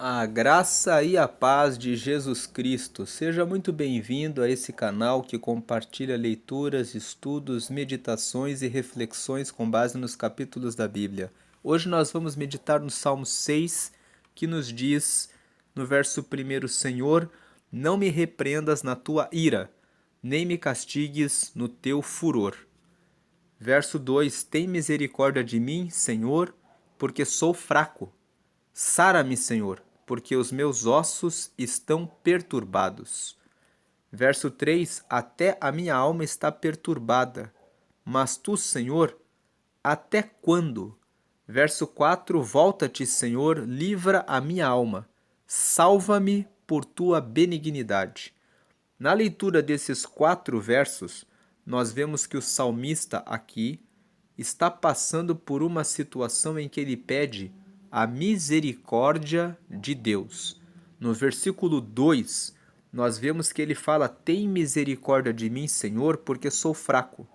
A graça e a paz de Jesus Cristo. Seja muito bem-vindo a esse canal que compartilha leituras, estudos, meditações e reflexões com base nos capítulos da Bíblia. Hoje nós vamos meditar no Salmo 6, que nos diz, no verso 1, Senhor, não me repreendas na tua ira, nem me castigues no teu furor. Verso 2, tem misericórdia de mim, Senhor, porque sou fraco. Sara-me, Senhor, porque os meus ossos estão perturbados. Verso 3, até a minha alma está perturbada. Mas tu, Senhor, até quando? Verso 4, volta-te, Senhor, livra a minha alma. Salva-me por tua benignidade. Na leitura desses 4 versos, nós vemos que o salmista aqui está passando por uma situação em que ele pede a misericórdia de Deus. No versículo 2, nós vemos que ele fala: tem misericórdia de mim, Senhor, porque sou fraco.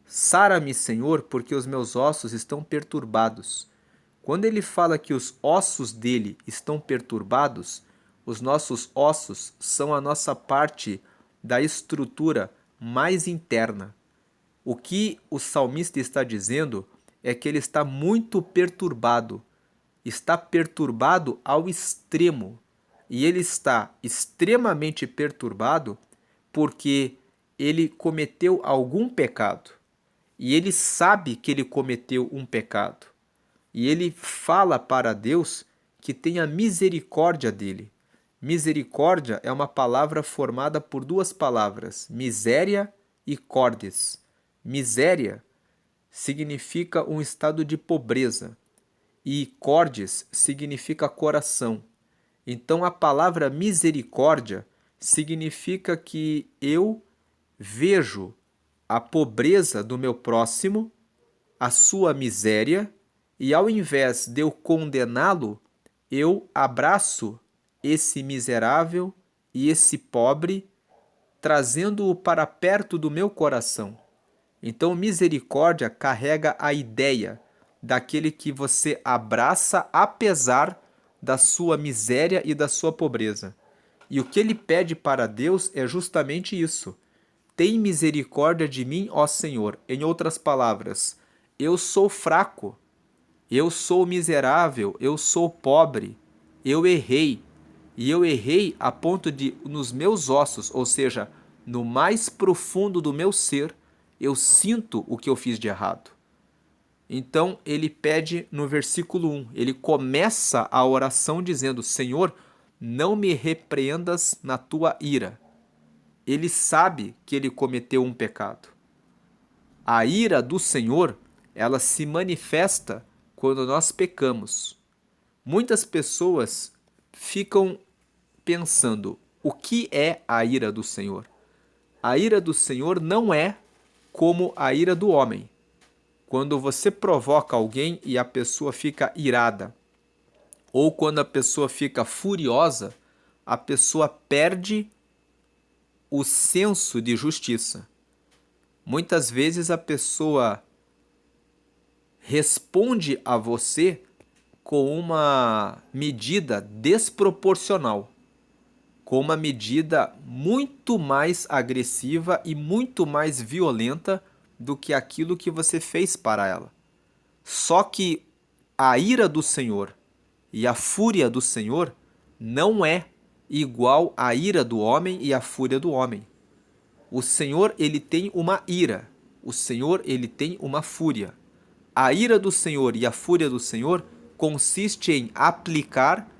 Sara-me, Senhor, porque os meus ossos estão perturbados. Quando ele fala que os ossos dele estão perturbados, os nossos ossos são a nossa parte da estrutura mais interna. O que o salmista está dizendo é que ele está muito perturbado, está perturbado ao extremo. E ele está extremamente perturbado porque ele cometeu algum pecado. E ele sabe que ele cometeu um pecado. E ele fala para Deus que tenha misericórdia dele. Misericórdia é uma palavra formada por 2 palavras, miséria e cordes. Miséria significa um estado de pobreza e cordes significa coração. Então a palavra misericórdia significa que eu vejo a pobreza do meu próximo, a sua miséria, e ao invés de eu condená-lo, eu abraço esse miserável e esse pobre, trazendo-o para perto do meu coração. Então, misericórdia carrega a ideia daquele que você abraça apesar da sua miséria e da sua pobreza. E o que ele pede para Deus é justamente isso. Tem misericórdia de mim, ó Senhor. Em outras palavras, eu sou fraco, eu sou miserável, eu sou pobre, eu errei. E eu errei a ponto de, nos meus ossos, ou seja, no mais profundo do meu ser, eu sinto o que eu fiz de errado. Então ele pede no versículo 1, ele começa a oração dizendo: Senhor, não me repreendas na tua ira. Ele sabe que ele cometeu um pecado. A ira do Senhor, ela se manifesta quando nós pecamos. Muitas pessoas ficam pensando: o que é a ira do Senhor? A ira do Senhor não é como a ira do homem. Quando você provoca alguém e a pessoa fica irada, ou quando a pessoa fica furiosa, a pessoa perde o senso de justiça. Muitas vezes a pessoa responde a você com uma medida desproporcional, com uma medida muito mais agressiva e muito mais violenta do que aquilo que você fez para ela. Só que a ira do Senhor e a fúria do Senhor não é igual à ira do homem e à fúria do homem. O Senhor, ele tem uma ira. O Senhor, ele tem uma fúria. A ira do Senhor e a fúria do Senhor consiste em aplicar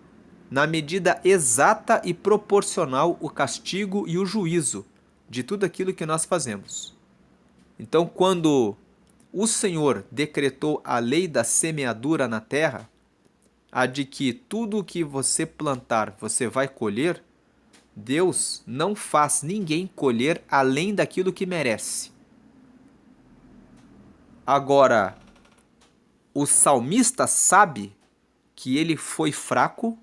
na medida exata e proporcional o castigo e o juízo de tudo aquilo que nós fazemos. Então, quando o Senhor decretou a lei da semeadura na terra, a de que tudo o que você plantar você vai colher, Deus não faz ninguém colher além daquilo que merece. Agora, o salmista sabe que ele foi fraco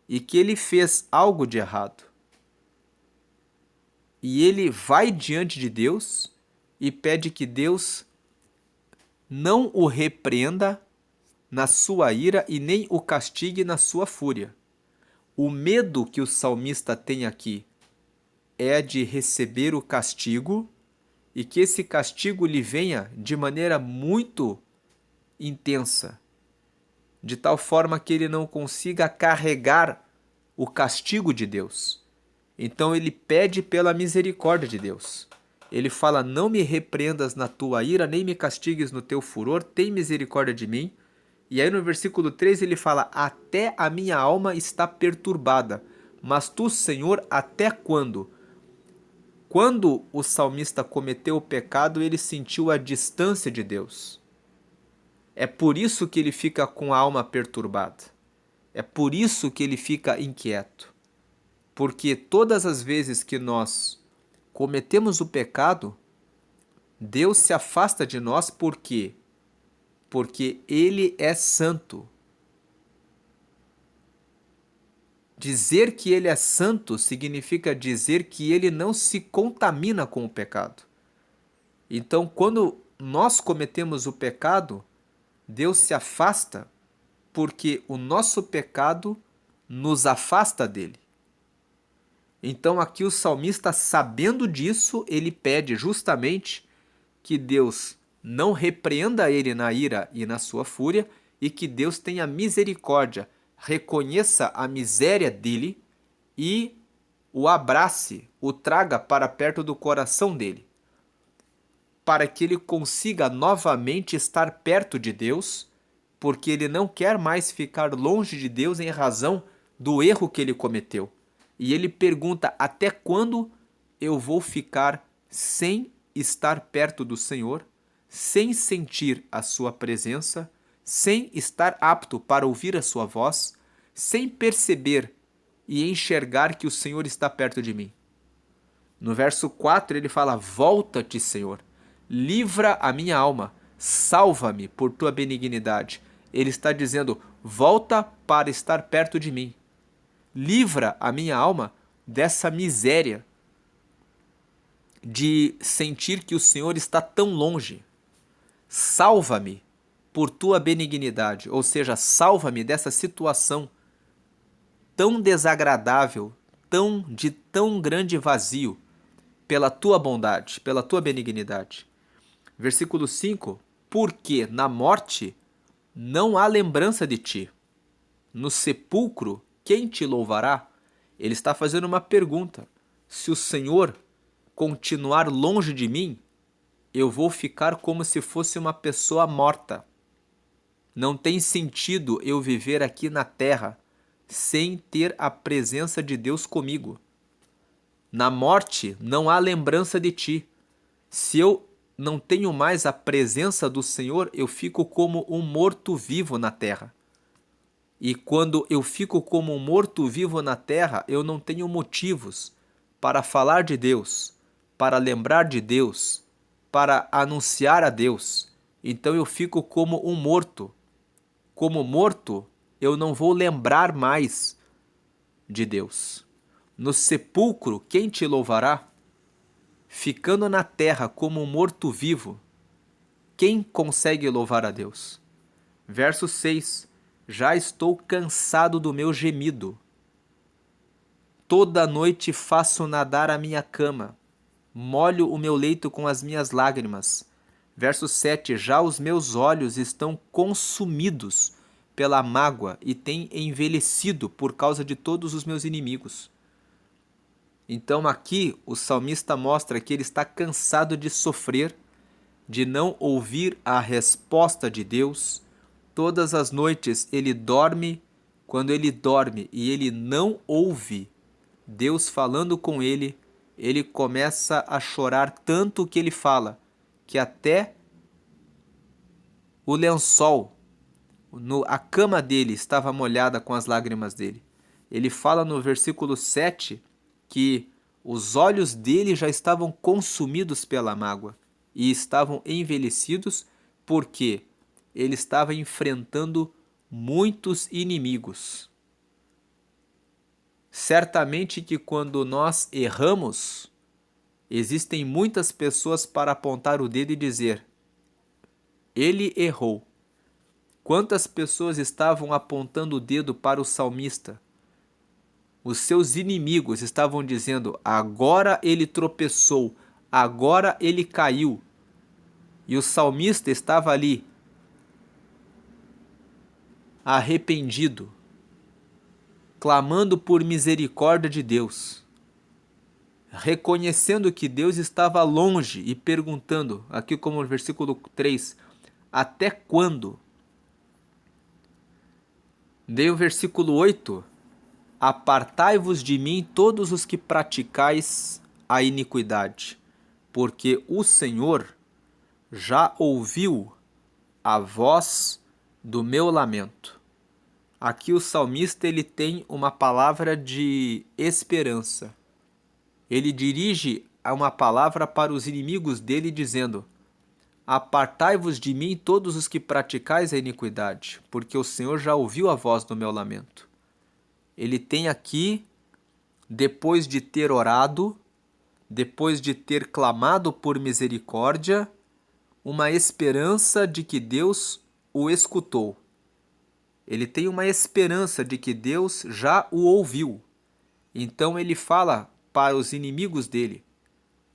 e que ele fez algo de errado. E ele vai diante de Deus e pede que Deus não o repreenda na sua ira e nem o castigue na sua fúria. O medo que o salmista tem aqui é de receber o castigo e que esse castigo lhe venha de maneira muito intensa, de tal forma que ele não consiga carregar o castigo de Deus. Então ele pede pela misericórdia de Deus. Ele fala: não me repreendas na tua ira, nem me castigues no teu furor, tem misericórdia de mim. E aí no versículo 3 ele fala: até a minha alma está perturbada, mas tu, Senhor, até quando? Quando o salmista cometeu o pecado, ele sentiu a distância de Deus. É por isso que ele fica com a alma perturbada. É por isso que ele fica inquieto. Porque todas as vezes que nós cometemos o pecado, Deus se afasta de nós. Por quê? Porque Ele é santo. Dizer que Ele é santo significa dizer que Ele não se contamina com o pecado. Então, quando nós cometemos o pecado, Deus se afasta porque o nosso pecado nos afasta dele. Então aqui o salmista, sabendo disso, ele pede justamente que Deus não repreenda ele na ira e na sua fúria e que Deus tenha misericórdia, reconheça a miséria dele e o abrace, o traga para perto do coração dele, para que ele consiga novamente estar perto de Deus, porque ele não quer mais ficar longe de Deus em razão do erro que ele cometeu. E ele pergunta: até quando eu vou ficar sem estar perto do Senhor, sem sentir a sua presença, sem estar apto para ouvir a sua voz, sem perceber e enxergar que o Senhor está perto de mim? No verso 4 ele fala: volta-te, Senhor, livra a minha alma, salva-me por tua benignidade. Ele está dizendo: volta para estar perto de mim. Livra a minha alma dessa miséria de sentir que o Senhor está tão longe. Salva-me por tua benignidade, ou seja, salva-me dessa situação tão desagradável, de tão grande vazio, pela tua bondade, pela tua benignidade. Versículo 5: porque na morte não há lembrança de ti. No sepulcro, quem te louvará? Ele está fazendo uma pergunta. Se o Senhor continuar longe de mim, eu vou ficar como se fosse uma pessoa morta. Não tem sentido eu viver aqui na terra sem ter a presença de Deus comigo. Na morte não há lembrança de ti. Se eu não tenho mais a presença do Senhor, eu fico como um morto-vivo na terra. E quando eu fico como um morto-vivo na terra, eu não tenho motivos para falar de Deus, para lembrar de Deus, para anunciar a Deus. Então eu fico como um morto. Como morto, eu não vou lembrar mais de Deus. No sepulcro, quem te louvará? Ficando na terra como um morto-vivo, quem consegue louvar a Deus? Verso 6: já estou cansado do meu gemido. Toda noite faço nadar a minha cama, molho o meu leito com as minhas lágrimas. Verso 7: já os meus olhos estão consumidos pela mágoa e têm envelhecido por causa de todos os meus inimigos. Então aqui o salmista mostra que ele está cansado de sofrer, de não ouvir a resposta de Deus. Todas as noites ele dorme, quando ele dorme e ele não ouve Deus falando com ele, ele começa a chorar tanto que ele fala que até o lençol, a cama dele estava molhada com as lágrimas dele. Ele fala no versículo 7 que os olhos dele já estavam consumidos pela mágoa e estavam envelhecidos porque ele estava enfrentando muitos inimigos. Certamente que quando nós erramos, existem muitas pessoas para apontar o dedo e dizer: ele errou. Quantas pessoas estavam apontando o dedo para o salmista, Os seus inimigos estavam dizendo: agora ele tropeçou, agora ele caiu. E o salmista estava ali, arrependido, clamando por misericórdia de Deus, reconhecendo que Deus estava longe e perguntando, aqui como no versículo 3, até quando? Daí o versículo 8, apartai-vos de mim todos os que praticais a iniquidade, porque o Senhor já ouviu a voz do meu lamento. Aqui o salmista ele tem uma palavra de esperança. Ele dirige uma palavra para os inimigos dele dizendo: apartai-vos de mim todos os que praticais a iniquidade, porque o Senhor já ouviu a voz do meu lamento. Ele tem aqui, depois de ter orado, depois de ter clamado por misericórdia, uma esperança de que Deus o escutou. Ele tem uma esperança de que Deus já o ouviu. Então ele fala para os inimigos dele: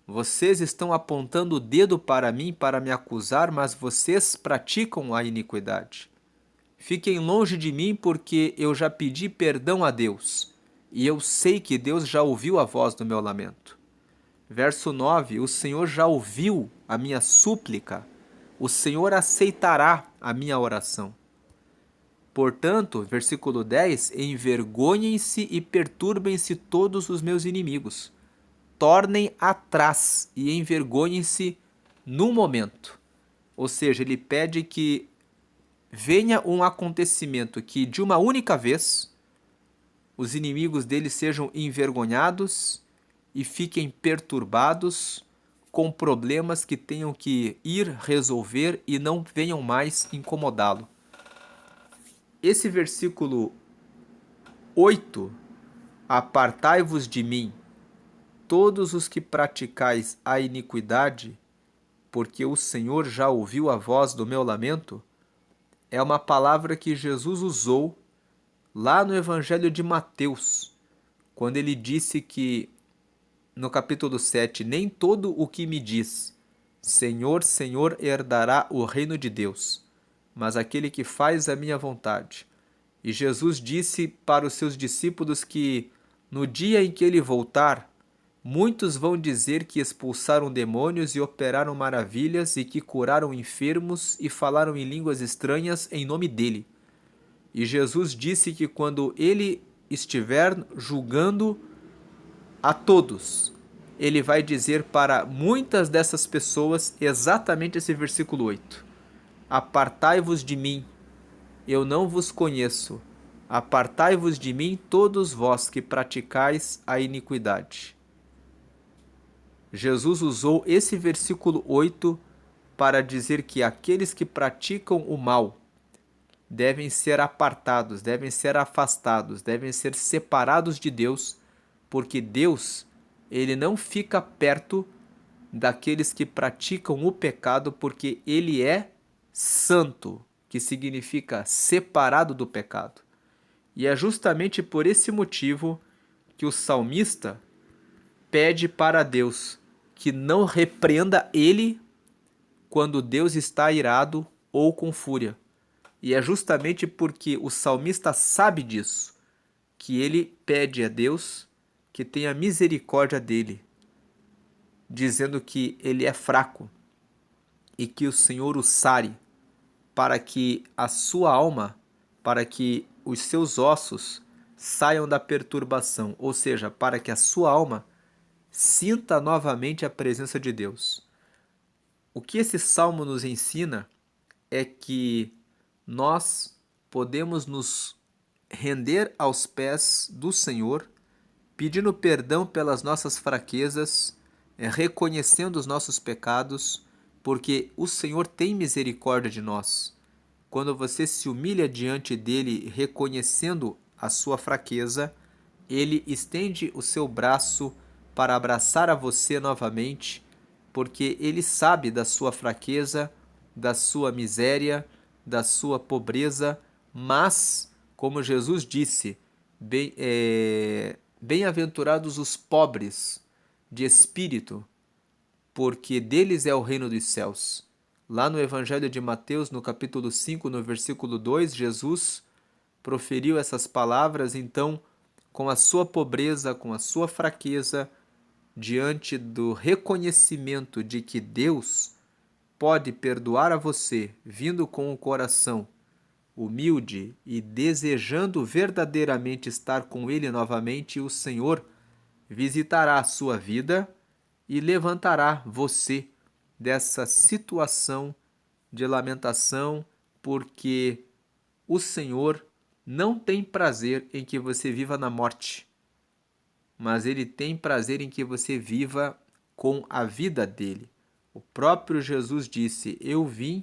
vocês estão apontando o dedo para mim para me acusar, mas vocês praticam a iniquidade. Fiquem longe de mim, porque eu já pedi perdão a Deus, e eu sei que Deus já ouviu a voz do meu lamento. Verso 9: o Senhor já ouviu a minha súplica, o Senhor aceitará a minha oração. Portanto, versículo 10, envergonhem-se e perturbem-se todos os meus inimigos. Tornem atrás e envergonhem-se no momento. Ou seja, ele pede que venha um acontecimento que de uma única vez os inimigos dele sejam envergonhados e fiquem perturbados com problemas que tenham que ir resolver e não venham mais incomodá-lo. Esse versículo 8, apartai-vos de mim, todos os que praticais a iniquidade, porque o Senhor já ouviu a voz do meu lamento, é uma palavra que Jesus usou lá no Evangelho de Mateus, quando ele disse que, no capítulo 7, nem todo o que me diz, Senhor, Senhor, herdará o reino de Deus, mas aquele que faz a minha vontade. E Jesus disse para os seus discípulos que, no dia em que ele voltar, muitos vão dizer que expulsaram demônios e operaram maravilhas e que curaram enfermos e falaram em línguas estranhas em nome dele. E Jesus disse que quando ele estiver julgando a todos, ele vai dizer para muitas dessas pessoas exatamente esse versículo 8. Apartai-vos de mim, eu não vos conheço. Apartai-vos de mim todos vós que praticais a iniquidade. Jesus usou esse versículo 8 para dizer que aqueles que praticam o mal devem ser apartados, devem ser afastados, devem ser separados de Deus, porque Deus, ele não fica perto daqueles que praticam o pecado, porque ele é santo, que significa separado do pecado. E é justamente por esse motivo que o salmista pede para Deus que não repreenda ele quando Deus está irado ou com fúria. E é justamente porque o salmista sabe disso que ele pede a Deus que tenha misericórdia dele, dizendo que ele é fraco e que o Senhor o sare, para que a sua alma, para que os seus ossos saiam da perturbação, ou seja, para que a sua alma sinta novamente a presença de Deus. O que esse salmo nos ensina é que nós podemos nos render aos pés do Senhor, pedindo perdão pelas nossas fraquezas, reconhecendo os nossos pecados, porque o Senhor tem misericórdia de nós. Quando você se humilha diante dele, reconhecendo a sua fraqueza, ele estende o seu braço para abraçar a você novamente, porque ele sabe da sua fraqueza, da sua miséria, da sua pobreza, mas, como Jesus disse, Bem-aventurados os pobres de espírito, porque deles é o reino dos céus. Lá no Evangelho de Mateus, no capítulo 5, no versículo 2, Jesus proferiu essas palavras, então, com a sua pobreza, com a sua fraqueza, diante do reconhecimento de que Deus pode perdoar a você, vindo com o coração humilde e desejando verdadeiramente estar com Ele novamente, o Senhor visitará a sua vida e levantará você dessa situação de lamentação, porque o Senhor não tem prazer em que você viva na morte, mas Ele tem prazer em que você viva com a vida dele. O próprio Jesus disse: Eu vim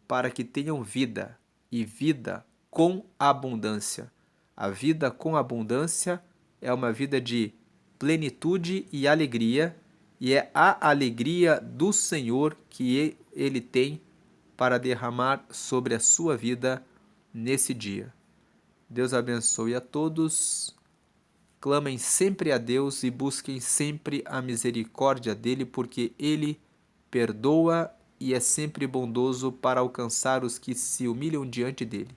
para que tenham vida, e vida com abundância. A vida com abundância é uma vida de plenitude e alegria, e é a alegria do Senhor que Ele tem para derramar sobre a sua vida nesse dia. Deus abençoe a todos. Clamem sempre a Deus e busquem sempre a misericórdia dele, porque ele perdoa e é sempre bondoso para alcançar os que se humilham diante dele.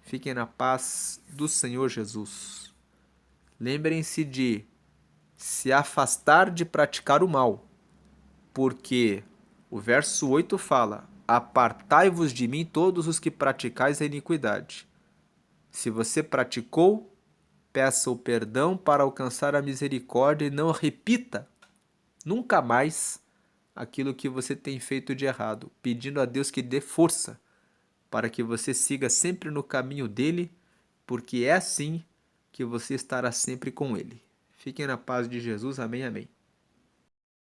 Fiquem na paz do Senhor Jesus. Lembrem-se de se afastar de praticar o mal, porque o verso 8 fala: Apartai-vos de mim todos os que praticais a iniquidade. Se você praticou, peça o perdão para alcançar a misericórdia e não repita nunca mais aquilo que você tem feito de errado, pedindo a Deus que dê força para que você siga sempre no caminho dele, porque é assim que você estará sempre com ele. Fiquem na paz de Jesus. Amém, amém.